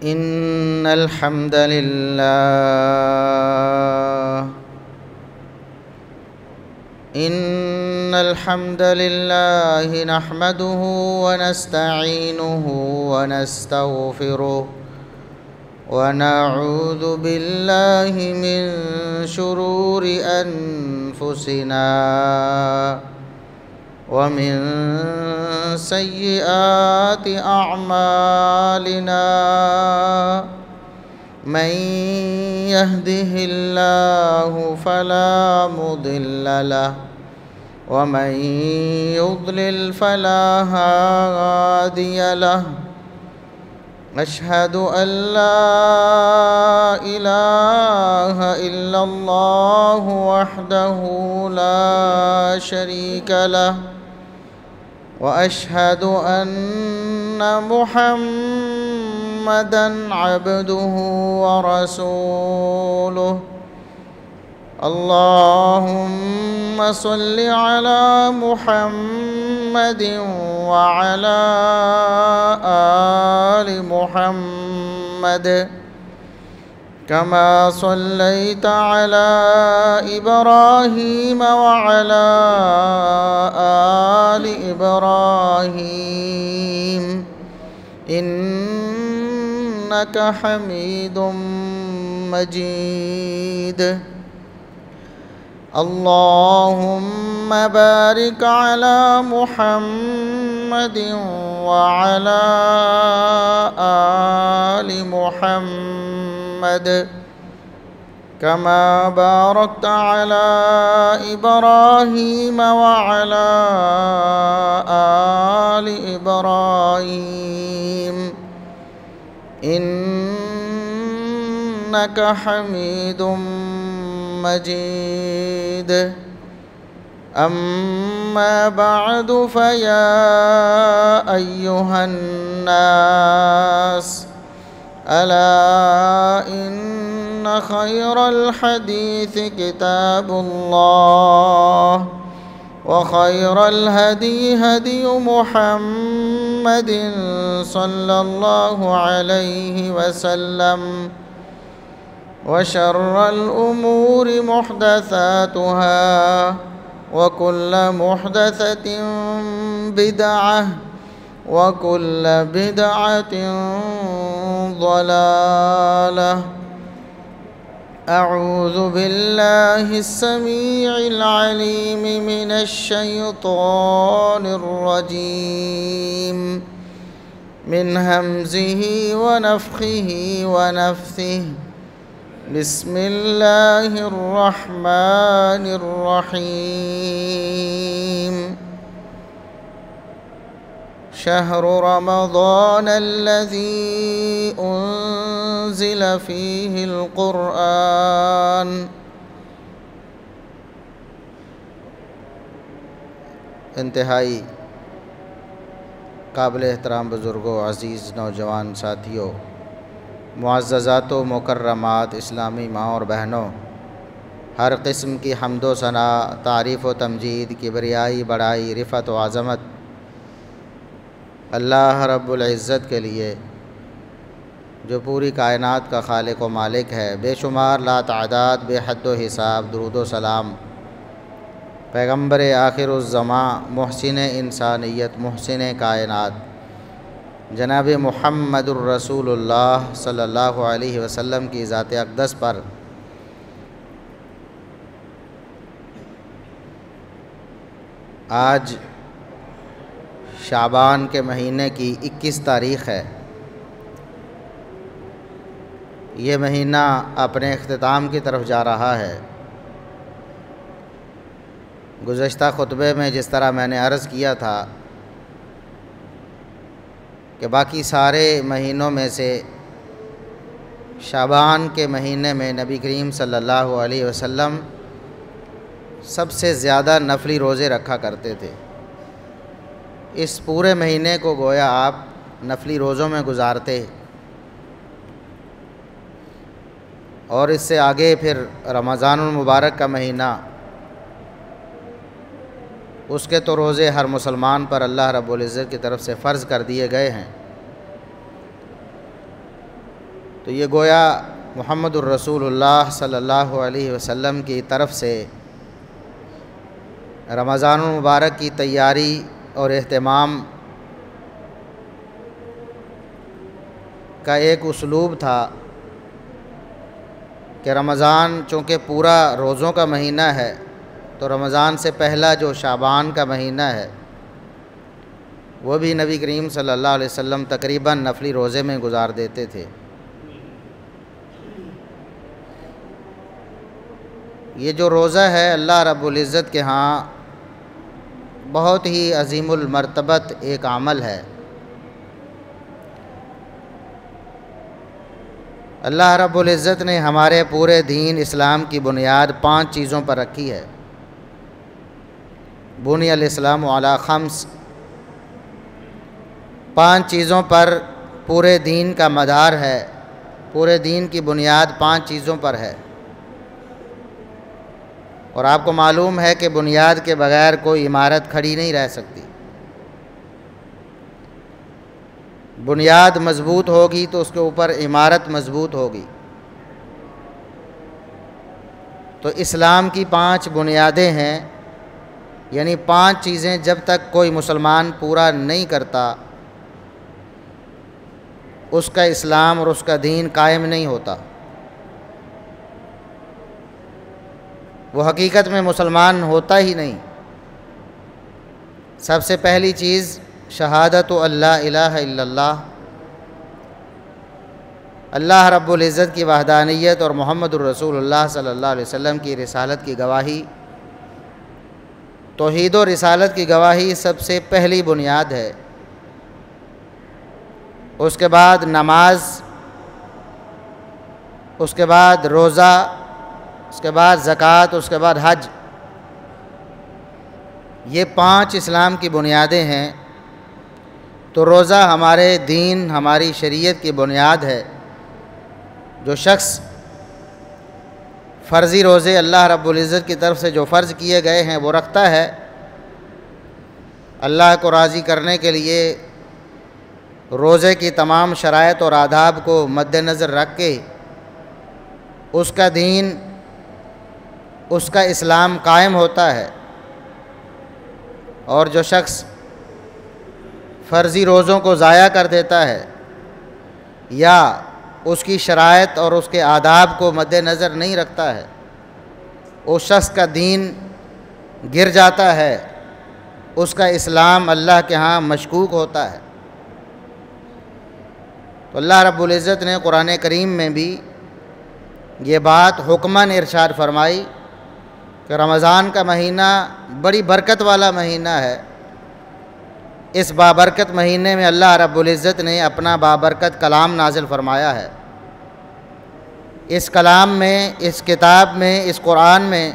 إن الحمد لله نحمده ونستعينه ونستغفره ونعوذ بالله من شرور أنفسنا ومن سيئات أعمالنا من يهده الله فلا مضل له ومن يضلل فلا هادي له أشهد أن لا إله إلا الله وحده لا شريك له وأشهد أن محمدًا عبده ورسوله اللهم صل على محمد وعلى آل محمد كما صليت على إبراهيم وعلى آل إبراهيم إنك حميد مجيد اللهم بارك على محمد وعلى آل محمد كما باركت على إبراهيم وعلى آل إبراهيم إنك حميد مجيد أما بعد فيا أيها الناس ألا إن خير الحديث كتاب الله وخير الهدي هدي محمد صلى الله عليه وسلم وشر الأمور محدثاتها وكل محدثة بدعة وكل بدعة ضلالة أعوذ بالله السميع العليم من الشيطان الرجيم من همزه ونفخه ونفثه بسم الله الرحمن الرحيم شهر رمضان الذي أنزل فيه القرآن انتہائی قابل احترام بزرگوں، عزیز نوجوان ساتھیوں، معززات و مکرمات اسلامی ماں اور بہنوں، ہر قسم کی حمد و ثنا، تعریف و تمجید، کبریائی، بڑائی، رفعت و عظمت اللہ رب العزت کے لیے جو پوری کائنات کا خالق و مالک ہے۔ بے شمار لا تعداد، بے حد و حساب درود و سلام پیغمبر آخر الزماں، محسن انسانیت، محسن کائنات جناب محمد الرسول اللہ صلی اللہ علیہ وسلم کی ذات اقدس پر آج شعبان کے مہینے کی 21 تاریخ ہے۔ یہ مہینہ اپنے اختتام کی طرف جا رہا ہے۔ گزشتہ خطبے میں جس طرح میں نے عرض کیا تھا کہ باقی سارے مہینوں میں سے شعبان کے مہینے میں نبی کریم صلی اللہ علیہ وسلم سب سے زیادہ نفلی روزے رکھا کرتے تھے۔ اس پورے مہینے کو گویا آپ نفلی روزوں میں گزارتے، اور اس سے آگے پھر رمضان المبارک کا مہینہ، اس کے تو روزے ہر مسلمان پر اللہ رب العزت کی طرف سے فرض کر دیے گئے ہیں۔ تو یہ گویا محمد الرسول اللہ صلی اللہ علیہ وسلم کی طرف سے رمضان المبارک کی تیاری اور اہتمام کا ایک اسلوب تھا کہ رمضان چونکہ پورا روزوں کا مہینہ ہے تو رمضان سے پہلا جو شعبان کا مہینہ ہے وہ بھی نبی کریم صلی اللہ علیہ وسلم تقریباً نفلی روزے میں گزار دیتے تھے۔ یہ جو روزہ ہے اللہ رب العزت کے ہاں بہت ہی عظیم المرتبت ایک عمل ہے۔ اللہ رب العزت نے ہمارے پورے دین اسلام کی بنیاد 5 چیزوں پر رکھی ہے۔ بنی الاسلام علی 5، 5 چیزوں پر پورے دین کا مدار ہے، پورے دین کی بنیاد 5 چیزوں پر ہے۔ اور آپ کو معلوم ہے کہ بنیاد کے بغیر کوئی عمارت کھڑی نہیں رہ سکتی۔ بنیاد مضبوط ہوگی تو اس کے اوپر عمارت مضبوط ہوگی۔ تو اسلام کی 5 بنیادیں ہیں، یعنی 5 چیزیں جب تک کوئی مسلمان پورا نہیں کرتا اس کا اسلام اور اس کا دین قائم نہیں ہوتا، وہ حقیقت میں مسلمان ہوتا ہی نہیں۔ سب سے پہلی چیز شہادت اللہ الہ الا اللہ، اللہ رب العزت کی وحدانیت اور محمد الرسول اللہ صلی اللہ علیہ وسلم کی رسالت کی گواہی۔ توحید و رسالت کی گواہی سب سے پہلی بنیاد ہے۔ اس کے بعد نماز، اس کے بعد روزہ، اس کے بعد زکوٰۃ، اس کے بعد حج۔ یہ 5 اسلام کی بنیادیں ہیں۔ تو روزہ ہمارے دین، ہماری شریعت کی بنیاد ہے۔ جو شخص فرضی روزے اللہ رب العزت کی طرف سے جو فرض کیے گئے ہیں وہ رکھتا ہے، اللہ کو راضی کرنے کے لیے روزے کی تمام شرائط اور آداب کو مد نظر رکھ کے اس کا دین، اس کا اسلام قائم ہوتا ہے۔ اور جو شخص فرضی روزوں کو ضائع کر دیتا ہے یا اس کی شرائط اور اس کے آداب کو مد نظر نہیں رکھتا ہے، اس شخص کا دین گر جاتا ہے، اس کا اسلام اللہ کے ہاں مشکوک ہوتا ہے۔ تو اللہ رب العزت نے قرآن کریم میں بھی یہ بات حکماً ارشاد فرمائی کہ رمضان کا مہینہ بڑی برکت والا مہینہ ہے۔ اس بابرکت مہینے میں اللہ رب العزت نے اپنا بابرکت کلام نازل فرمایا ہے۔ اس کلام میں، اس کتاب میں، اس قرآن میں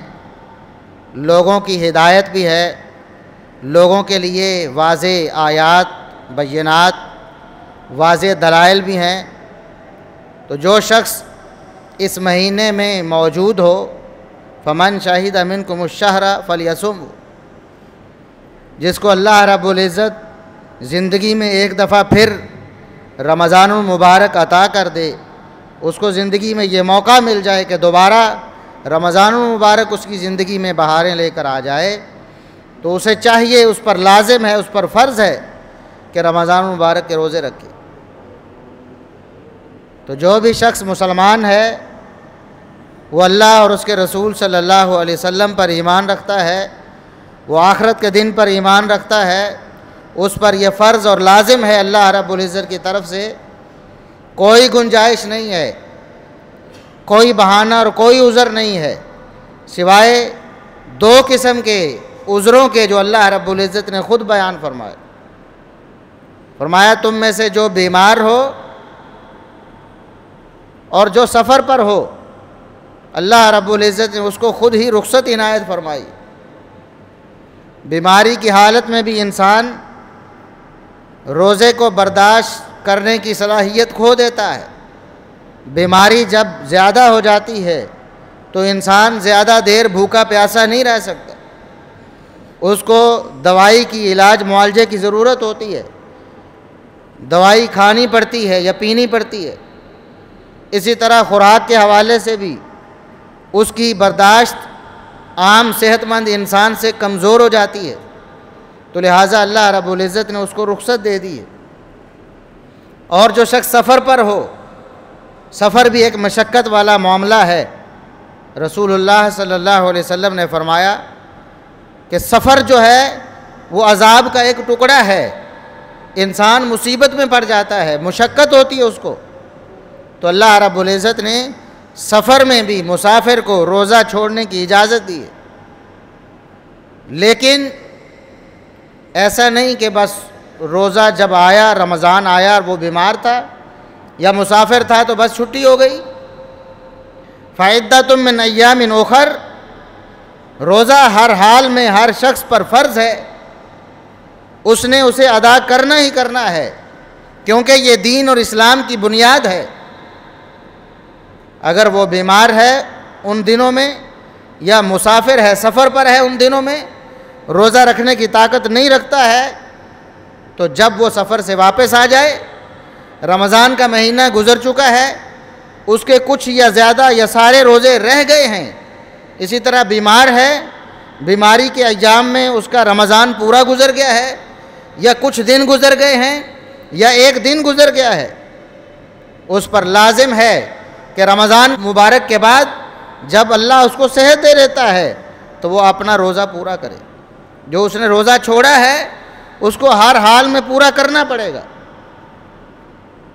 لوگوں کی ہدایت بھی ہے، لوگوں کے لیے واضح آیات، بینات، واضح دلائل بھی ہیں۔ تو جو شخص اس مہینے میں موجود ہو، فمن شہد منکم الشہر فلیصم، جس کو اللہ رب العزت زندگی میں ایک دفعہ پھر رمضان المبارک عطا کر دے، اس کو زندگی میں یہ موقع مل جائے کہ دوبارہ رمضان المبارک اس کی زندگی میں بہاریں لے کر آ جائے، تو اسے چاہیے، اس پر لازم ہے، اس پر فرض ہے کہ رمضان المبارک کے روزے رکھے۔ تو جو بھی شخص مسلمان ہے وہ اللہ اور اس کے رسول صلی اللہ علیہ وسلم پر ایمان رکھتا ہے، وہ آخرت کے دن پر ایمان رکھتا ہے، اس پر یہ فرض اور لازم ہے اللہ رب العزت کی طرف سے، کوئی گنجائش نہیں ہے، کوئی بہانہ اور کوئی عذر نہیں ہے، سوائے 2 قسم کے عذروں کے جو اللہ رب العزت نے خود بیان فرمائے۔ فرمایا تم میں سے جو بیمار ہو اور جو سفر پر ہو، اللہ رب العزت نے اس کو خود ہی رخصت عنایت فرمائی۔ بیماری کی حالت میں بھی انسان روزے کو برداشت کرنے کی صلاحیت کھو دیتا ہے۔ بیماری جب زیادہ ہو جاتی ہے تو انسان زیادہ دیر بھوکا پیاسا نہیں رہ سکتا، اس کو دوائی کی، علاج معالجے کی ضرورت ہوتی ہے، دوائی کھانی پڑتی ہے یا پینی پڑتی ہے۔ اسی طرح خوراک کے حوالے سے بھی اس کی برداشت عام صحت مند انسان سے کمزور ہو جاتی ہے، تو لہٰذا اللہ رب العزت نے اس کو رخصت دے دی ہے۔ اور جو شخص سفر پر ہو، سفر بھی ایک مشقت والا معاملہ ہے۔ رسول اللہ صلی اللہ علیہ وسلم نے فرمایا کہ سفر جو ہے وہ عذاب کا ایک ٹکڑا ہے، انسان مصیبت میں پڑ جاتا ہے، مشقت ہوتی ہے اس کو، تو اللہ رب العزت نے سفر میں بھی مسافر کو روزہ چھوڑنے کی اجازت دی ہے۔ لیکن ایسا نہیں کہ بس روزہ جب آیا، رمضان آیا اور وہ بیمار تھا یا مسافر تھا تو بس چھٹی ہو گئی۔ فَعِدَّةٌ مِّنْ أَيَّامٍ أُخَرَ، روزہ ہر حال میں ہر شخص پر فرض ہے، اس نے اسے ادا کرنا ہی کرنا ہے، کیونکہ یہ دین اور اسلام کی بنیاد ہے۔ اگر وہ بیمار ہے ان دنوں میں یا مسافر ہے، سفر پر ہے، ان دنوں میں روزہ رکھنے کی طاقت نہیں رکھتا ہے، تو جب وہ سفر سے واپس آ جائے، رمضان کا مہینہ گزر چکا ہے، اس کے کچھ یا زیادہ یا سارے روزے رہ گئے ہیں، اسی طرح بیمار ہے، بیماری کے ایام میں اس کا رمضان پورا گزر گیا ہے یا کچھ دن گزر گئے ہیں یا ایک دن گزر گیا ہے، اس پر لازم ہے کہ رمضان مبارک کے بعد جب اللہ اس کو صحت دے دیتا ہے تو وہ اپنا روزہ پورا کرے۔ جو اس نے روزہ چھوڑا ہے اس کو ہر حال میں پورا کرنا پڑے گا۔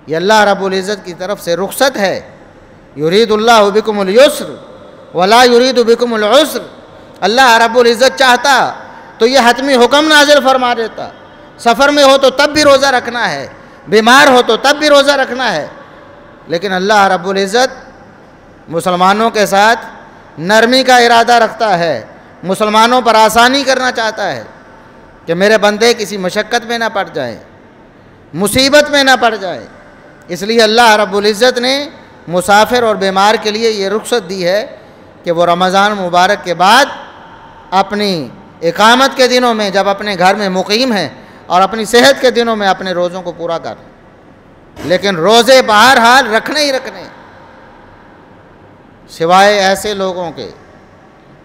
یہ اللہ رب العزت کی طرف سے رخصت ہے۔ یرید اللہ بکم اليسر ولا یرید بکم العسر، اللہ رب العزت چاہتا تو یہ حتمی حکم نازل فرما دیتا، سفر میں ہو تو تب بھی روزہ رکھنا ہے، بیمار ہو تو تب بھی روزہ رکھنا ہے، لیکن اللہ رب العزت مسلمانوں کے ساتھ نرمی کا ارادہ رکھتا ہے، مسلمانوں پر آسانی کرنا چاہتا ہے کہ میرے بندے کسی مشقت میں نہ پڑ جائیں، مصیبت میں نہ پڑ جائیں۔ اس لیے اللہ رب العزت نے مسافر اور بیمار کے لیے یہ رخصت دی ہے کہ وہ رمضان مبارک کے بعد اپنی اقامت کے دنوں میں جب اپنے گھر میں مقیم ہیں اور اپنی صحت کے دنوں میں اپنے روزوں کو پورا کریں، لیکن روزے بہرحال رکھنے ہی رکھنے، سوائے ایسے لوگوں کے،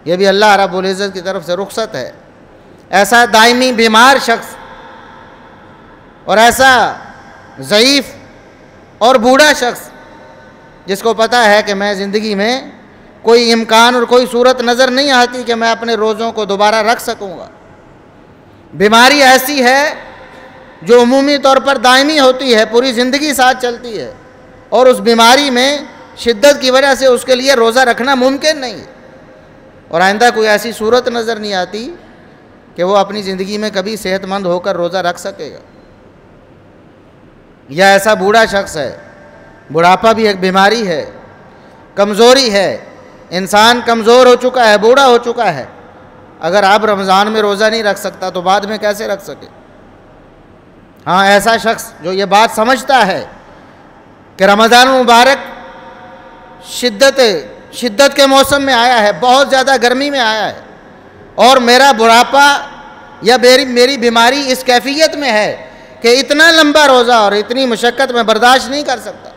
یہ بھی اللہ رب العزت کی طرف سے رخصت ہے۔ ایسا دائمی بیمار شخص اور ایسا ضعیف اور بوڑھا شخص جس کو پتہ ہے کہ میں زندگی میں کوئی امکان اور کوئی صورت نظر نہیں آتی کہ میں اپنے روزوں کو دوبارہ رکھ سکوں گا، بیماری ایسی ہے جو عمومی طور پر دائمی ہوتی ہے، پوری زندگی ساتھ چلتی ہے، اور اس بیماری میں شدت کی وجہ سے اس کے لیے روزہ رکھنا ممکن نہیں ہے، اور آئندہ کوئی ایسی صورت نظر نہیں آتی کہ وہ اپنی زندگی میں کبھی صحت مند ہو کر روزہ رکھ سکے گا۔ یا ایسا بوڑھا شخص ہے، بڑھاپا بھی ایک بیماری ہے، کمزوری ہے، انسان کمزور ہو چکا ہے، بوڑھا ہو چکا ہے، اگر اب رمضان میں روزہ نہیں رکھ سکتا تو بعد میں کیسے رکھ سکے؟ ہاں، ایسا شخص جو یہ بات سمجھتا ہے کہ رمضان مبارک شدت کے موسم میں آیا ہے، بہت زیادہ گرمی میں آیا ہے، اور میرا بڑھاپا یا میری بیماری اس کیفیت میں ہے کہ اتنا لمبا روزہ اور اتنی مشقت میں برداشت نہیں کر سکتا،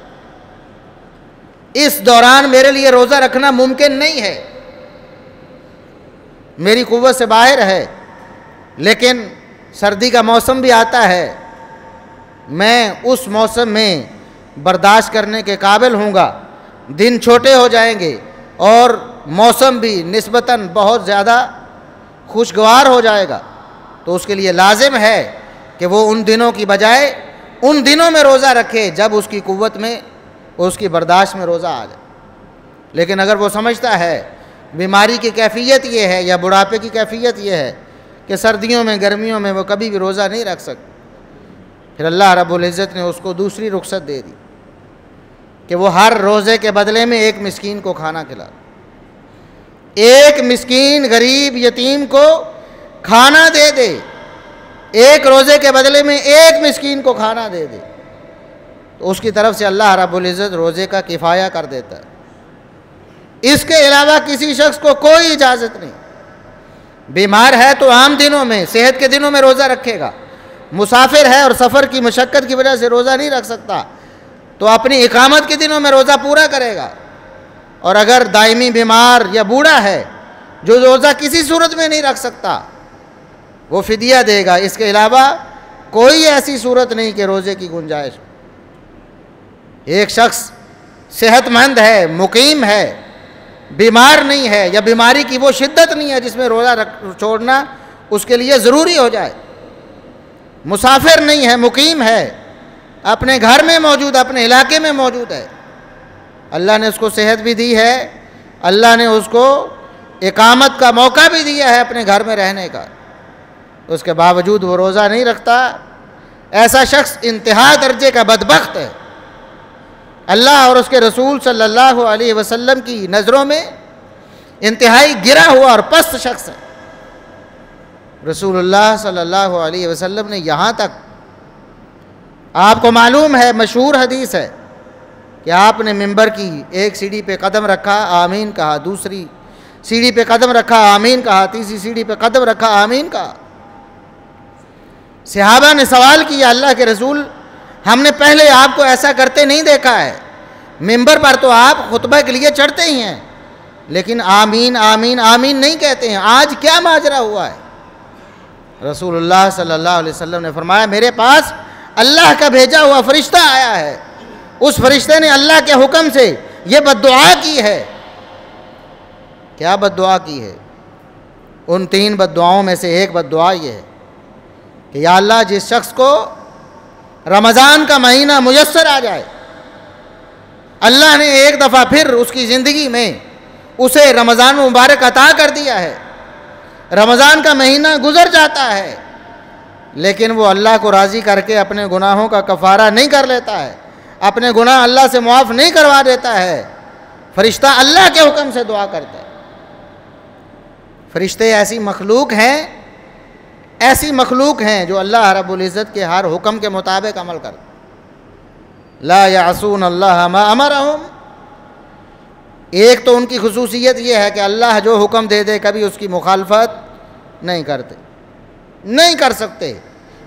اس دوران میرے لیے روزہ رکھنا ممکن نہیں ہے، میری قوت سے باہر ہے، لیکن سردی کا موسم بھی آتا ہے، میں اس موسم میں برداشت کرنے کے قابل ہوں گا، دن چھوٹے ہو جائیں گے اور موسم بھی نسبتاً بہت زیادہ خوشگوار ہو جائے گا، تو اس کے لیے لازم ہے کہ وہ ان دنوں کی بجائے ان دنوں میں روزہ رکھے جب اس کی قوت میں، اس کی برداشت میں روزہ آ جائے۔ لیکن اگر وہ سمجھتا ہے بیماری کی کیفیت یہ ہے یا بڑھاپے کی کیفیت یہ ہے کہ سردیوں میں گرمیوں میں وہ کبھی بھی روزہ نہیں رکھ سکتا، پھر اللہ رب العزت نے اس کو دوسری رخصت دے دی کہ وہ ہر روزے کے بدلے میں ایک مسکین کو کھانا کھلا، ایک مسکین غریب یتیم کو کھانا دے دے، ایک روزے کے بدلے میں ایک مسکین کو کھانا دے دے، تو اس کی طرف سے اللہ رب العزت روزے کا کفایہ کر دیتا ہے۔ اس کے علاوہ کسی شخص کو کوئی اجازت نہیں، بیمار ہے تو عام دنوں میں، صحت کے دنوں میں روزہ رکھے گا، مسافر ہے اور سفر کی مشقت کی وجہ سے روزہ نہیں رکھ سکتا، تو اپنی اقامت کے دنوں میں روزہ پورا کرے گا، اور اگر دائمی بیمار یا بوڑھا ہے جو روزہ کسی صورت میں نہیں رکھ سکتا وہ فدیہ دے گا۔ اس کے علاوہ کوئی ایسی صورت نہیں کہ روزے کی گنجائش۔ ایک شخص صحت مند ہے، مقیم ہے، بیمار نہیں ہے، یا بیماری کی وہ شدت نہیں ہے جس میں روزہ چھوڑنا اس کے لیے ضروری ہو جائے، مسافر نہیں ہے، مقیم ہے، اپنے گھر میں موجود، اپنے علاقے میں موجود ہے، اللہ نے اس کو صحت بھی دی ہے، اللہ نے اس کو اقامت کا موقع بھی دیا ہے اپنے گھر میں رہنے کا، اس کے باوجود وہ روزہ نہیں رکھتا، ایسا شخص انتہا درجے کا بدبخت ہے، اللہ اور اس کے رسول صلی اللہ علیہ وسلم کی نظروں میں انتہائی گرا ہوا اور پست شخص ہے۔ رسول اللہ صلی اللہ علیہ وسلم نے یہاں تک، آپ کو معلوم ہے، مشہور حدیث ہے کہ آپ نے منبر کی ایک سیڑھی پہ قدم رکھا، آمین کہا، دوسری سیڑھی پہ قدم رکھا، آمین کہا، تیسری سیڑھی پہ قدم رکھا، آمین کہا۔ صحابہ نے سوال کیا، اللہ کے رسول ہم نے پہلے آپ کو ایسا کرتے نہیں دیکھا ہے، منبر پر تو آپ خطبہ کے لیے چڑھتے ہی ہیں لیکن آمین آمین آمین نہیں کہتے ہیں، آج کیا ماجرا ہوا ہے؟ رسول اللہ صلی اللہ علیہ وسلم نے فرمایا میرے پاس اللہ کا بھیجا ہوا فرشتہ آیا ہے، اس فرشتے نے اللہ کے حکم سے یہ بد دعا کی ہے۔ کیا بد دعا کی ہے؟ ان 3 بد دعاؤں میں سے ایک بد دعا یہ ہے کہ یا اللہ جس شخص کو رمضان کا مہینہ میسر آ جائے، اللہ نے ایک دفعہ پھر اس کی زندگی میں اسے رمضان مبارک عطا کر دیا ہے، رمضان کا مہینہ گزر جاتا ہے لیکن وہ اللہ کو راضی کر کے اپنے گناہوں کا کفارہ نہیں کر لیتا ہے، اپنے گناہ اللہ سے معاف نہیں کروا دیتا ہے، فرشتہ اللہ کے حکم سے دعا کرتا ہے۔ فرشتے ایسی مخلوق ہیں جو اللہ رب العزت کے ہر حکم کے مطابق عمل کرتے، لا یعصون اللہ ما امرہم۔ ایک تو ان کی خصوصیت یہ ہے کہ اللہ جو حکم دے دے کبھی اس کی مخالفت نہیں کرتے، نہیں کر سکتے،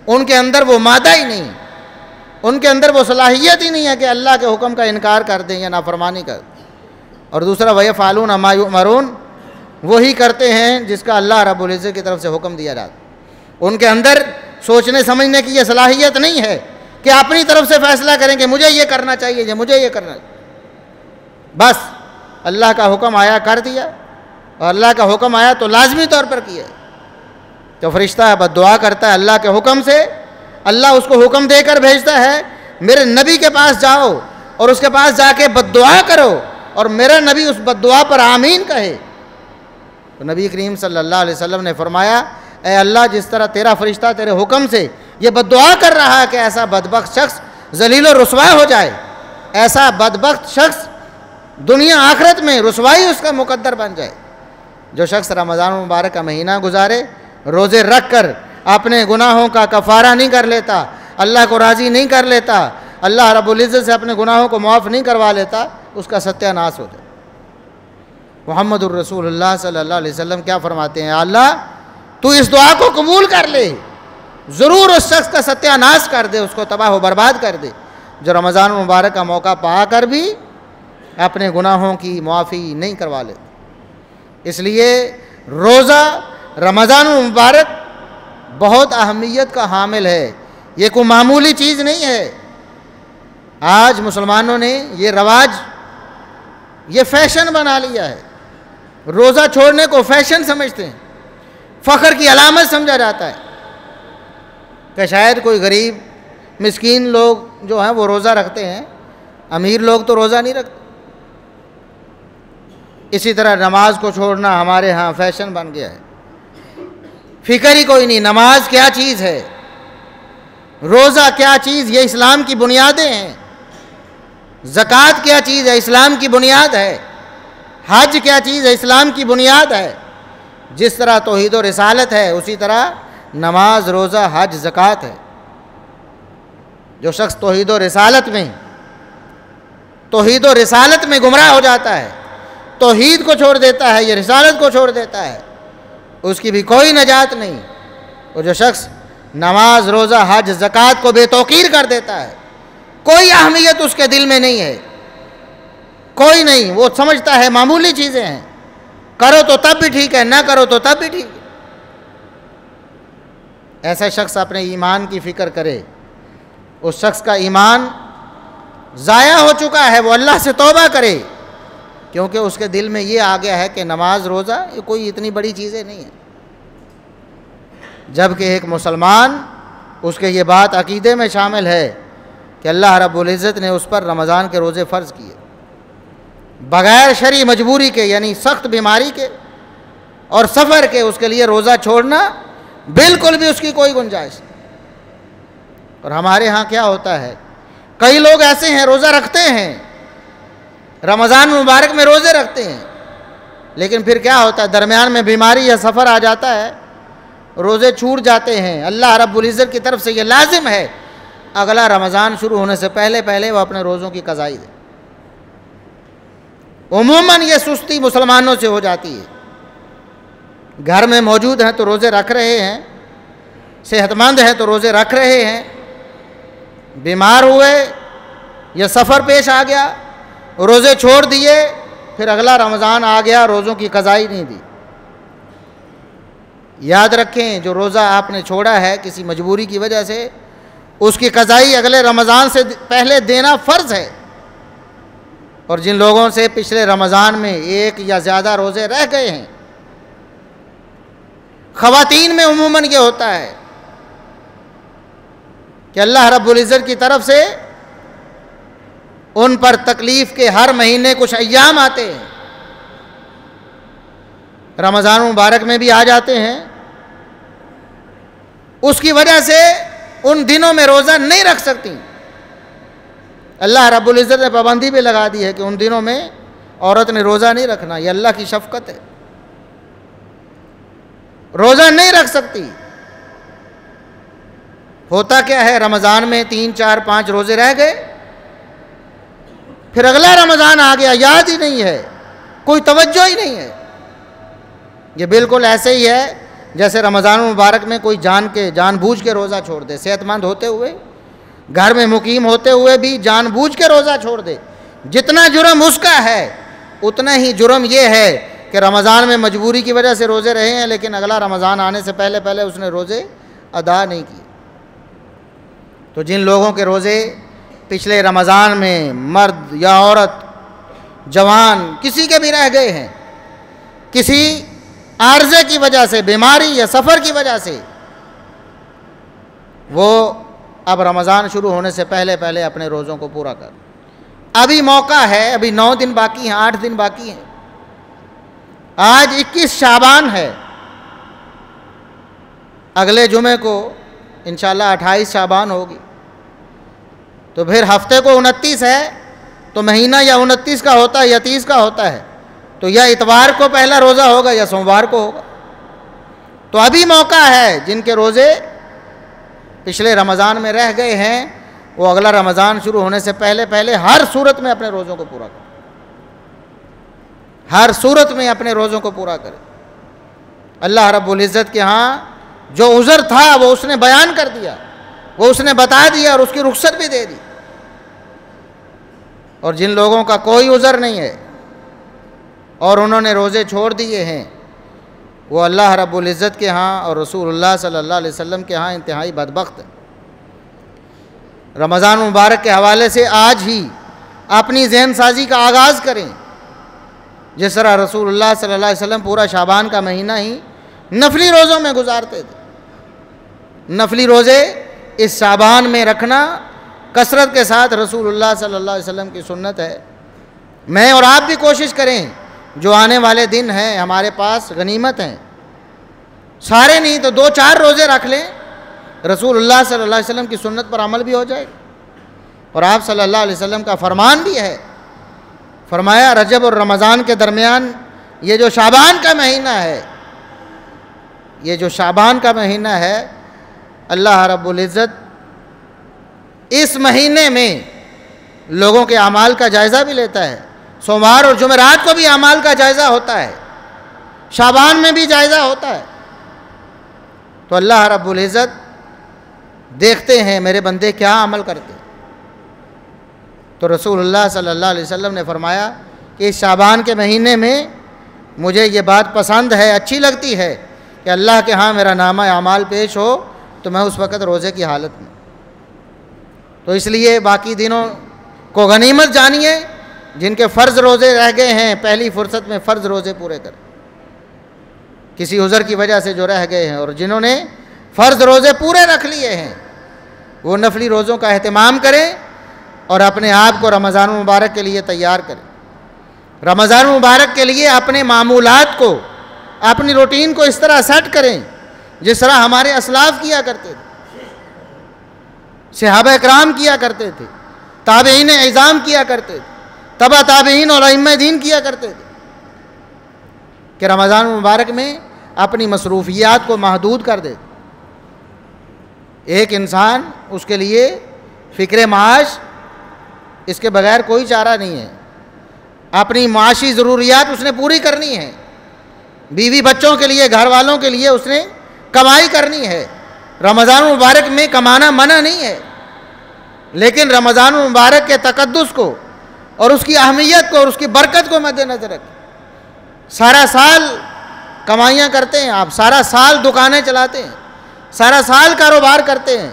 ان کے اندر وہ مادہ ہی نہیں، ان کے اندر وہ صلاحیت ہی نہیں ہے کہ اللہ کے حکم کا انکار کر دیں یا نافرمانی کر دیں۔ اور دوسرا وَيَفْعَلُونَ مَا يُؤْمَرُونَ، وہی کرتے ہیں جس کا اللہ رب العزت کی طرف سے حکم دیا جاتا۔ ان کے اندر سوچنے سمجھنے کی یہ صلاحیت نہیں ہے کہ اپنی طرف سے فیصلہ کریں کہ مجھے یہ کرنا چاہیے یا مجھے یہ کرنا چاہیے، بس اللہ کا حکم آیا کر دیا، اور اللہ کا حکم آیا تو لازمی طور پر کیا۔ تو فرشتہ بد دعا کرتا ہے اللہ کے حکم سے، اللہ اس کو حکم دے کر بھیجتا ہے میرے نبی کے پاس جاؤ اور اس کے پاس جا کے بد دعا کرو، اور میرا نبی اس بد دعا پر آمین کہے۔ تو نبی کریم صلی اللہ علیہ وسلم نے فرمایا اے اللہ جس طرح تیرا فرشتہ تیرے حکم سے یہ بد دعا کر رہا ہے کہ ایسا بدبخت شخص ذلیل و رسوا ہو جائے، ایسا بدبخت شخص دنیا آخرت میں رسوائی اس کا مقدر بن جائے، جو شخص رمضان مبارک کا مہینہ گزارے روزے رکھ کر اپنے گناہوں کا کفارہ نہیں کر لیتا، اللہ کو راضی نہیں کر لیتا، اللہ رب العزت سے اپنے گناہوں کو معاف نہیں کروا لیتا، اس کا ستیہ ناش ہو جائے۔ محمد الرسول اللہ صلی اللہ علیہ وسلم کیا فرماتے ہیں؟ اللہ تو اس دعا کو قبول کر لے، ضرور اس شخص کا ستیہ ناش کر دے، اس کو تباہ و برباد کر دے جو رمضان مبارک کا موقع پا کر بھی اپنے گناہوں کی معافی نہیں کروا لیتا۔ اس لیے روزہ رمضان مبارک بہت اہمیت کا حامل ہے، یہ کوئی معمولی چیز نہیں ہے۔ آج مسلمانوں نے یہ رواج، یہ فیشن بنا لیا ہے، روزہ چھوڑنے کو فیشن سمجھتے ہیں، فخر کی علامت سمجھا جاتا ہے کہ شاید کوئی غریب مسکین لوگ جو ہیں وہ روزہ رکھتے ہیں، امیر لوگ تو روزہ نہیں رکھتے۔ اسی طرح نماز کو چھوڑنا ہمارے ہاں فیشن بن گیا ہے، فکر ہی کوئی نہیں نماز کیا چیز ہے، روزہ کیا چیز، یہ اسلام کی بنیادیں ہیں، زکوٰۃ کیا چیز ہے، اسلام کی بنیاد ہے، حج کیا چیز ہے، اسلام کی بنیاد ہے۔ جس طرح توحید و رسالت ہے اسی طرح نماز، روزہ، حج، زکوٰۃ ہے۔ جو شخص توحید و رسالت میں گمراہ ہو جاتا ہے، توحید کو چھوڑ دیتا ہے یا رسالت کو چھوڑ دیتا ہے، اس کی بھی کوئی نجات نہیں۔ اور جو شخص نماز، روزہ، حج، زکوٰۃ کو بے توقیر کر دیتا ہے، کوئی اہمیت اس کے دل میں نہیں ہے، کوئی نہیں. وہ سمجھتا ہے معمولی چیزیں ہیں، کرو تو تب بھی ٹھیک ہے، نہ کرو تو تب بھی ٹھیک ہے. ایسا شخص اپنے ایمان کی فکر کرے. اس شخص کا ایمان ضائع ہو چکا ہے، وہ اللہ سے توبہ کرے، کیونکہ اس کے دل میں یہ آ گیا ہے کہ نماز روزہ یہ کوئی اتنی بڑی چیزیں نہیں ہیں. جبکہ ایک مسلمان اس کے یہ بات عقیدے میں شامل ہے کہ اللہ رب العزت نے اس پر رمضان کے روزے فرض کیے بغیر شرعی مجبوری کے، یعنی سخت بیماری کے اور سفر کے اس کے لیے روزہ چھوڑنا بالکل بھی اس کی کوئی گنجائش نہیں. اور ہمارے ہاں کیا ہوتا ہے، کئی لوگ ایسے ہیں روزہ رکھتے ہیں، رمضان مبارک میں روزے رکھتے ہیں، لیکن پھر کیا ہوتا ہے، درمیان میں بیماری یا سفر آ جاتا ہے، روزے چھوٹ جاتے ہیں. اللہ رب العزت کی طرف سے یہ لازم ہے اگلا رمضان شروع ہونے سے پہلے پہلے وہ اپنے روزوں کی قضائی دے. عموماً یہ سستی مسلمانوں سے ہو جاتی ہے. گھر میں موجود ہیں تو روزے رکھ رہے ہیں، صحت مند ہیں تو روزے رکھ رہے ہیں، بیمار ہوئے یا سفر پیش آ گیا روزے چھوڑ دیے، پھر اگلا رمضان آ گیا روزوں کی قضائی نہیں دی. یاد رکھیں جو روزہ آپ نے چھوڑا ہے کسی مجبوری کی وجہ سے، اس کی قضائی اگلے رمضان سے پہلے دینا فرض ہے. اور جن لوگوں سے پچھلے رمضان میں ایک یا زیادہ روزے رہ گئے ہیں، خواتین میں عموماً یہ ہوتا ہے کہ اللہ رب العزت کی طرف سے ان پر تکلیف کے ہر مہینے کچھ ایام آتے ہیں، رمضان مبارک میں بھی آ جاتے ہیں، اس کی وجہ سے ان دنوں میں روزہ نہیں رکھ سکتی. اللہ رب العزت نے پابندی بھی لگا دی ہے کہ ان دنوں میں عورت نے روزہ نہیں رکھنا. یہ اللہ کی شفقت ہے، روزہ نہیں رکھ سکتی. ہوتا کیا ہے، رمضان میں 3 4 5 روزے رہ گئے، پھر اگلا رمضان آ گیا، یاد ہی نہیں ہے، کوئی توجہ ہی نہیں ہے. یہ بالکل ایسے ہی ہے جیسے رمضان مبارک میں کوئی جان بوجھ کے روزہ چھوڑ دے، صحت مند ہوتے ہوئے، گھر میں مقیم ہوتے ہوئے بھی جان بوجھ کے روزہ چھوڑ دے. جتنا جرم اس کا ہے اتنا ہی جرم یہ ہے کہ رمضان میں مجبوری کی وجہ سے روزے رہے ہیں، لیکن اگلا رمضان آنے سے پہلے پہلے اس نے روزے ادا نہیں کیے. تو جن لوگوں کے روزے پچھلے رمضان میں مرد یا عورت، جوان، کسی کے بھی رہ گئے ہیں، کسی عارضے کی وجہ سے، بیماری یا سفر کی وجہ سے، وہ اب رمضان شروع ہونے سے پہلے پہلے اپنے روزوں کو پورا کر. ابھی موقع ہے، ابھی 9 دن باقی ہیں، 8 دن باقی ہیں. آج 21 شعبان ہے، اگلے جمعے کو انشاءاللہ 28 شعبان ہوگی، تو پھر ہفتے کو 29 ہے، تو مہینہ یا 29 کا ہوتا ہے یا 30 کا ہوتا ہے، تو یا اتوار کو پہلا روزہ ہوگا یا سوموار کو ہوگا. تو ابھی موقع ہے، جن کے روزے پچھلے رمضان میں رہ گئے ہیں وہ اگلا رمضان شروع ہونے سے پہلے پہلے ہر صورت میں اپنے روزوں کو پورا کریں، ہر صورت میں اپنے روزوں کو پورا کریں. اللہ رب العزت کے ہاں جو عذر تھا وہ اس نے بیان کر دیا، وہ اس نے بتا دیا اور اس کی رخصت بھی دے دی. اور جن لوگوں کا کوئی عذر نہیں ہے اور انہوں نے روزے چھوڑ دیے ہیں، وہ اللہ رب العزت کے ہاں اور رسول اللہ صلی اللہ علیہ وسلم کے ہاں انتہائی بدبخت ہے. رمضان مبارک کے حوالے سے آج ہی اپنی ذہن سازی کا آغاز کریں. جس طرح رسول اللہ صلی اللہ علیہ وسلم پورا شعبان کا مہینہ ہی نفلی روزوں میں گزارتے تھے. نفلی روزے اس شعبان میں رکھنا کثرت کے ساتھ رسول اللہ صلی اللہ علیہ وسلم کی سنت ہے. میں اور آپ بھی کوشش کریں، جو آنے والے دن ہیں ہمارے پاس غنیمت ہیں، سارے نہیں تو 2 4 روزے رکھ لیں، رسول اللہ صلی اللہ علیہ وسلم کی سنت پر عمل بھی ہو جائے. اور آپ صلی اللہ علیہ وسلم کا فرمان بھی ہے، فرمایا رجب اور رمضان کے درمیان یہ جو شعبان کا مہینہ ہے، یہ جو شعبان کا مہینہ ہے، اللہ رب العزت اس مہینے میں لوگوں کے اعمال کا جائزہ بھی لیتا ہے. سوموار اور جمعرات کو بھی اعمال کا جائزہ ہوتا ہے، شعبان میں بھی جائزہ ہوتا ہے. تو اللہ رب العزت دیکھتے ہیں میرے بندے کیا عمل کرتے ہیں. تو رسول اللہ صلی اللہ علیہ وسلم نے فرمایا کہ اس شعبان کے مہینے میں مجھے یہ بات پسند ہے، اچھی لگتی ہے کہ اللہ کے ہاں میرا نامہ اعمال پیش ہو تو میں اس وقت روزے کی حالت میں. تو اس لیے باقی دنوں کو غنیمت جانیے. جن کے فرض روزے رہ گئے ہیں پہلی فرصت میں فرض روزے پورے کریں، کسی عذر کی وجہ سے جو رہ گئے ہیں. اور جنہوں نے فرض روزے پورے رکھ لیے ہیں وہ نفلی روزوں کا اہتمام کریں اور اپنے آپ کو رمضان المبارک کے لیے تیار کریں. رمضان المبارک کے لیے اپنے معمولات کو، اپنی روٹین کو اس طرح سیٹ کریں جس طرح ہمارے اسلاف کیا کرتے تھے، صحابہ اکرام کیا کرتے تھے، تابعین اعظام کیا کرتے تھے، تبع تابعین اور ائمہ دین کیا کرتے تھے کہ رمضان المبارک میں اپنی مصروفیات کو محدود کر دے. ایک انسان، اس کے لیے فکر معاش، اس کے بغیر کوئی چارہ نہیں ہے. اپنی معاشی ضروریات اس نے پوری کرنی ہے، بیوی بچوں کے لیے، گھر والوں کے لیے اس نے کمائی کرنی ہے. رمضان المبارک میں کمانا منع نہیں ہے، لیکن رمضان المبارک کے تقدس کو اور اس کی اہمیت کو اور اس کی برکت کو مد نظر رکھیں. سارا سال کمائیاں کرتے ہیں آپ، سارا سال دکانیں چلاتے ہیں، سارا سال کاروبار کرتے ہیں.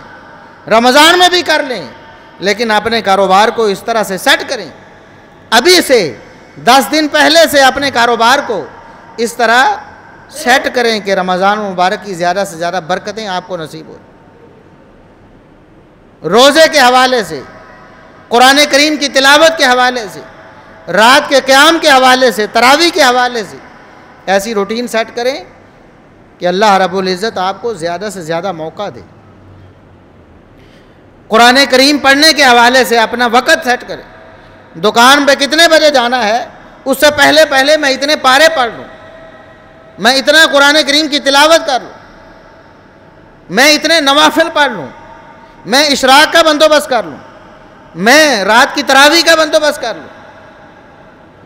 رمضان میں بھی کر لیں، لیکن اپنے کاروبار کو اس طرح سے سیٹ کریں. ابھی سے 10 دن پہلے سے اپنے کاروبار کو اس طرح سیٹ کریں کہ رمضان مبارک کی زیادہ سے زیادہ برکتیں آپ کو نصیب ہو. روزے کے حوالے سے، قرآن کریم کی تلاوت کے حوالے سے، رات کے قیام کے حوالے سے، تراویح کے حوالے سے ایسی روٹین سیٹ کریں کہ اللہ رب العزت آپ کو زیادہ سے زیادہ موقع دے. قرآن کریم پڑھنے کے حوالے سے اپنا وقت سیٹ کریں. دکان پہ کتنے بجے جانا ہے، اس سے پہلے میں اتنے پارے پڑھ لوں، میں اتنا قرآن کریم کی تلاوت کر لوں، میں اتنے نوافل پڑھ لوں، میں اشراق کا بندوبست کر لوں، میں رات کی تراویح کا بندوبست کر لوں،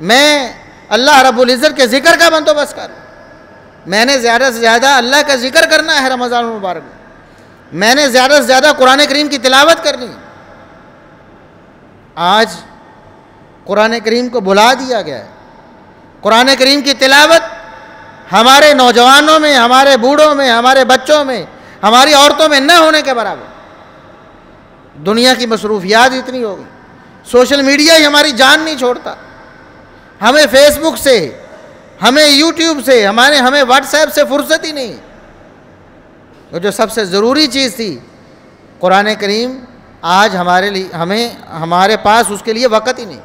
میں اللہ رب العزت کے ذکر کا بندوبست کر لوں. میں نے زیادہ سے زیادہ اللہ کا ذکر کرنا ہے رمضان المبارک میں. میں نے زیادہ سے زیادہ قرآن کریم کی تلاوت کرنی. آج قرآن کریم کو بلا دیا گیا ہے. قرآن کریم کی تلاوت ہمارے نوجوانوں میں، ہمارے بوڑھوں میں، ہمارے بچوں میں، ہماری عورتوں میں نہ ہونے کے برابر. دنیا کی مصروفیات اتنی ہو گئی، سوشل میڈیا ہی ہماری جان نہیں چھوڑتا. ہمیں فیس بک سے، ہمیں یوٹیوب سے، ہمیں واٹس ایپ سے فرصت ہی نہیں. جو سب سے ضروری چیز تھی قرآن کریم، آج ہمارے پاس اس کے لیے وقت ہی نہیں.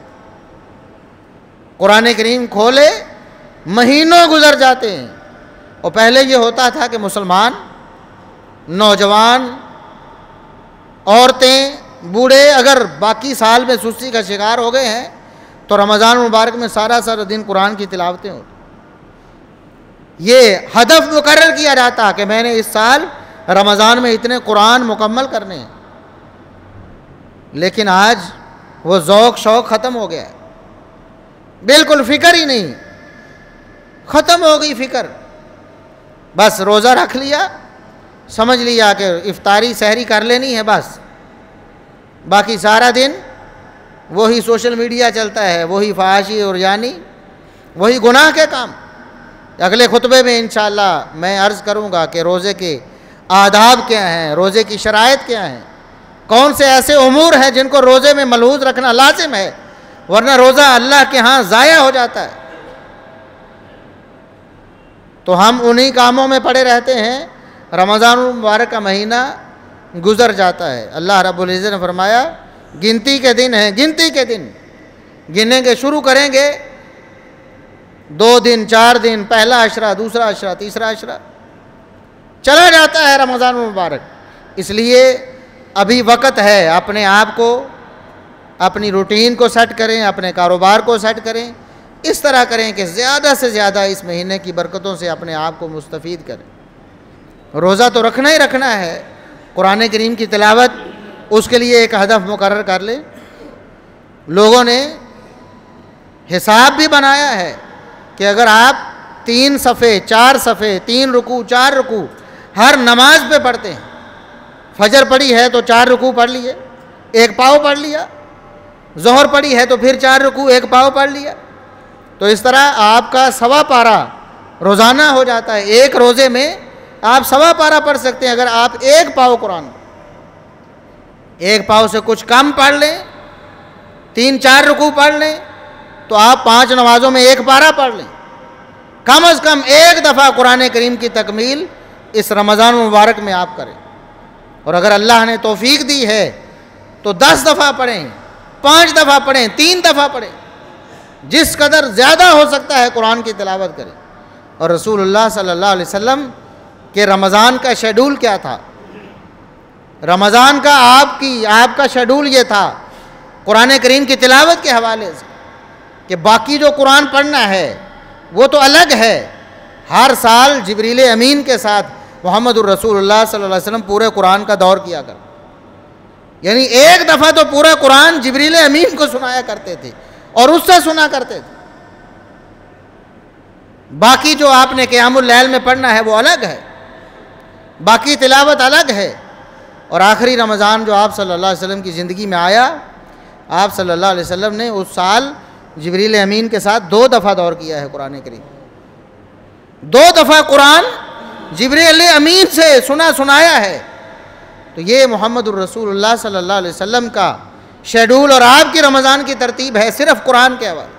قرآن کریم کھولے مہینوں گزر جاتے ہیں. اور پہلے یہ ہوتا تھا کہ مسلمان، نوجوان، عورتیں، بوڑھے اگر باقی سال میں سستی کا شکار ہو گئے ہیں تو رمضان مبارک میں سارا دن قرآن کی تلاوتیں ہوتی. یہ ہدف مقرر کیا جاتا کہ میں نے اس سال رمضان میں اتنے قرآن مکمل کرنے ہیں. لیکن آج وہ ذوق شوق ختم ہو گیا ہے، بالکل فکر ہی نہیں، ختم ہو گئی فکر. بس روزہ رکھ لیا، سمجھ لیا کہ افطاری سحری کر لینی ہے، بس باقی سارا دن وہی سوشل میڈیا چلتا ہے، وہی فحاشی اور یعنی وہی گناہ کے کام. اگلے خطبے میں انشاءاللہ میں عرض کروں گا کہ روزے کے آداب کیا ہیں، روزے کی شرائط کیا ہیں، کون سے ایسے امور ہیں جن کو روزے میں ملحوظ رکھنا لازم ہے، ورنہ روزہ اللہ کے ہاں ضائع ہو جاتا ہے. تو ہم انہی کاموں میں پڑے رہتے ہیں، رمضان المبارک کا مہینہ گزر جاتا ہے. اللہ رب العزت نے فرمایا گنتی کے دن ہیں، گنتی کے دن گنیں گے، شروع کریں گے 2 دن 4 دن، پہلا عشرہ، دوسرا عشرہ، تیسرا عشرہ، چلا جاتا ہے رمضان المبارک. اس لیے ابھی وقت ہے، اپنے آپ کو، اپنی روٹین کو سیٹ کریں، اپنے کاروبار کو سیٹ کریں، اس طرح کریں کہ زیادہ سے زیادہ اس مہینے کی برکتوں سے اپنے آپ کو مستفید کریں. روزہ تو رکھنا ہی رکھنا ہے، قرآن کریم کی تلاوت اس کے لیے ایک ہدف مقرر کر لیں. لوگوں نے حساب بھی بنایا ہے کہ اگر آپ 3 صفحے 4 صفحے 3 رکوع 4 رکوع ہر نماز پہ پڑھتے ہیں، فجر پڑھی ہے تو 4 رکوع پڑھ لیے، 1 پاؤ پڑھ لیا، ظہر پڑھی ہے تو پھر 4 رکوع 1 پاؤ پڑھ لیا. تو اس طرح آپ کا 1.25 پارہ روزانہ ہو جاتا ہے. ایک روزے میں آپ 1.25 پارہ پڑھ سکتے ہیں. اگر آپ 1 پاؤ قرآن 1 پاؤ سے کچھ کم پڑھ لیں, 3-4 رکوع پڑھ لیں, تو آپ 5 نمازوں میں 1 پارہ پڑھ لیں. کم از کم 1 دفعہ قرآن کریم کی تکمیل اس رمضان مبارک میں آپ کریں. اور اگر اللہ نے توفیق دی ہے تو 10 دفعہ پڑھیں, 5 دفعہ پڑھیں, 3 دفعہ پڑھیں, جس قدر زیادہ ہو سکتا ہے قرآن کی تلاوت کریں. اور رسول اللہ صلی اللہ علیہ وسلم کے رمضان کا شیڈول کیا تھا؟ رمضان کا آپ کا شیڈول یہ تھا قرآن کریم کی تلاوت کے حوالے سے کہ باقی جو قرآن پڑھنا ہے وہ تو الگ ہے. ہر سال جبریل امین کے ساتھ محمد الرسول اللہ صلی اللہ علیہ وسلم پورے قرآن کا دور کیا کر, یعنی 1 دفعہ تو پورا قرآن جبریل امین کو سنایا کرتے تھے اور اس سے سنا کرتے تھے. باقی جو آپ نے قیام اللیل میں پڑھنا ہے وہ الگ ہے, باقی تلاوت الگ ہے. اور آخری رمضان جو آپ صلی اللہ علیہ وسلم کی زندگی میں آیا, آپ صلی اللہ علیہ وسلم نے اس سال جبریل امین کے ساتھ 2 دفعہ دور کیا ہے قرآن کریم. 2 دفعہ قرآن جبریل امین سے سنایا ہے. تو یہ محمد الرسول اللہ صلی اللہ علیہ وسلم کا شیڈول اور آپ کی رمضان کی ترتیب ہے صرف قرآن کے حوالے.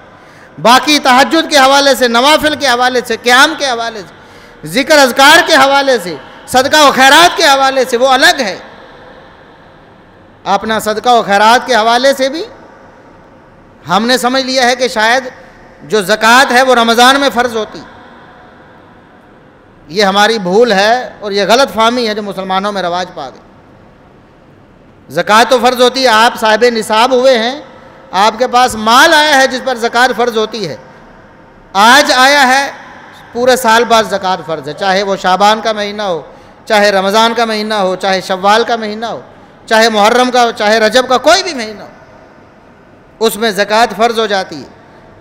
باقی تہجد کے حوالے سے, نوافل کے حوالے سے, قیام کے حوالے سے, ذکر اذکار کے حوالے سے, صدقہ و خیرات کے حوالے سے وہ الگ ہے. اپنا صدقہ و خیرات کے حوالے سے بھی ہم نے سمجھ لیا ہے کہ شاید جو زکوٰۃ ہے وہ رمضان میں فرض ہوتی. یہ ہماری بھول ہے اور یہ غلط فہمی ہے جو مسلمانوں میں رواج پا گئی. زکوٰۃ تو فرض ہوتی ہے, آپ صاحب نصاب ہوئے ہیں, آپ کے پاس مال آیا ہے جس پر زکوٰۃ فرض ہوتی ہے. آج آیا ہے, پورے سال بعد زکوٰۃ فرض ہے, چاہے وہ شعبان کا مہینہ ہو, چاہے رمضان کا مہینہ ہو, چاہے شوال کا مہینہ ہو, چاہے محرم کا ہو, چاہے رجب کا کوئی بھی مہینہ ہو, اس میں زکوٰۃ فرض ہو جاتی ہے.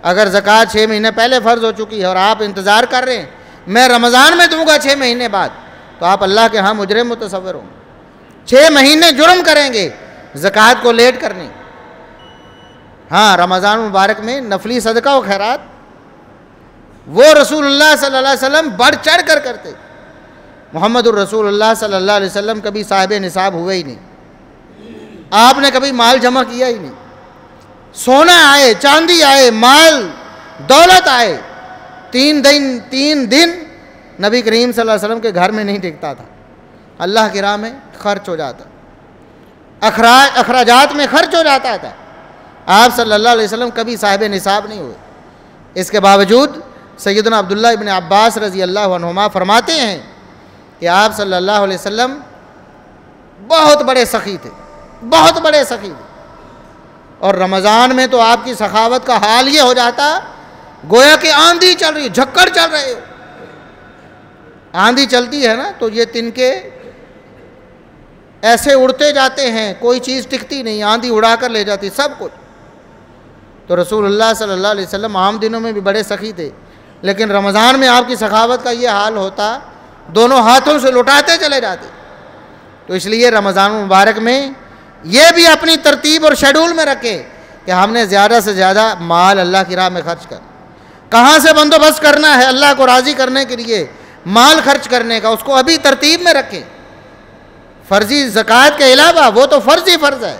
اگر زکوٰۃ 6 مہینے پہلے فرض ہو چکی ہے اور آپ انتظار کر رہے ہیں میں رمضان میں دوں گا 6 مہینے بعد, تو آپ اللہ کے ہاں مجرم متصور ہوں. 6 مہینے جرم کریں گے زکوٰۃ کو لیٹ کرنے. ہاں, رمضان مبارک میں نفلی صدقہ و خیرات وہ رسول اللہ صلی اللہ علیہ وسلم بڑھ چڑھ کر کرتے. محمد الرسول اللہ صلی اللہ علیہ وسلم کبھی صاحب نصاب ہوئے ہی نہیں. آپ نے کبھی مال جمع کیا ہی نہیں. سونا آئے, چاندی آئے, مال دولت آئے, 3 دن نبی کریم صلی اللہ علیہ وسلم کے گھر میں نہیں ٹکتا تھا. اللہ کی راہ میں خرچ ہو جاتا, اخراجات میں خرچ ہو جاتا تھا. آپ صلی اللہ علیہ وسلم کبھی صاحب نصاب نہیں ہوئے. اس کے باوجود سیدنا عبداللہ ابن عباس رضی اللہ عنہما فرماتے ہیں کہ آپ صلی اللہ علیہ وسلم بہت بڑے سخی تھے, بہت بڑے سخی تھے. اور رمضان میں تو آپ کی سخاوت کا حال یہ ہو جاتا گویا کہ آندھی چل رہی, جھکڑ چل رہے ہو. آندھی چلتی ہے نا تو یہ تنکے ایسے اڑتے جاتے ہیں, کوئی چیز ٹکتی نہیں, آندھی اڑا کر لے جاتی سب کچھ. تو رسول اللہ صلی اللہ علیہ وسلم عام دنوں میں بھی بڑے سخی تھے, لیکن رمضان میں آپ کی سخاوت کا یہ حال ہوتا دونوں ہاتھوں سے لٹاتے چلے جاتے. تو اس لیے رمضان مبارک میں یہ بھی اپنی ترتیب اور شیڈول میں رکھے کہ ہم نے زیادہ سے زیادہ مال اللہ کی راہ میں خرچ کر, کہاں سے بندوبست کرنا ہے اللہ کو راضی کرنے کے لیے مال خرچ کرنے کا, اس کو ابھی ترتیب میں رکھیں. فرضی زکوٰۃ کے علاوہ وہ تو فرض ہی فرض ہے,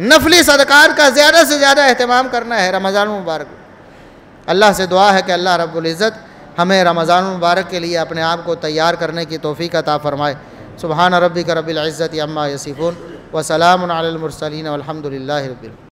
نفلی صدقات کا زیادہ سے زیادہ اہتمام کرنا ہے رمضان مبارک. اللہ سے دعا ہے کہ اللہ رب العزت ہمیں رمضان مبارک کے لیے اپنے آپ کو تیار کرنے کی توفیق عطا فرمائے. سبحان ربک رب العزت عما یصفون وسلام علی المرسلین والحمد للہ رب العالمین.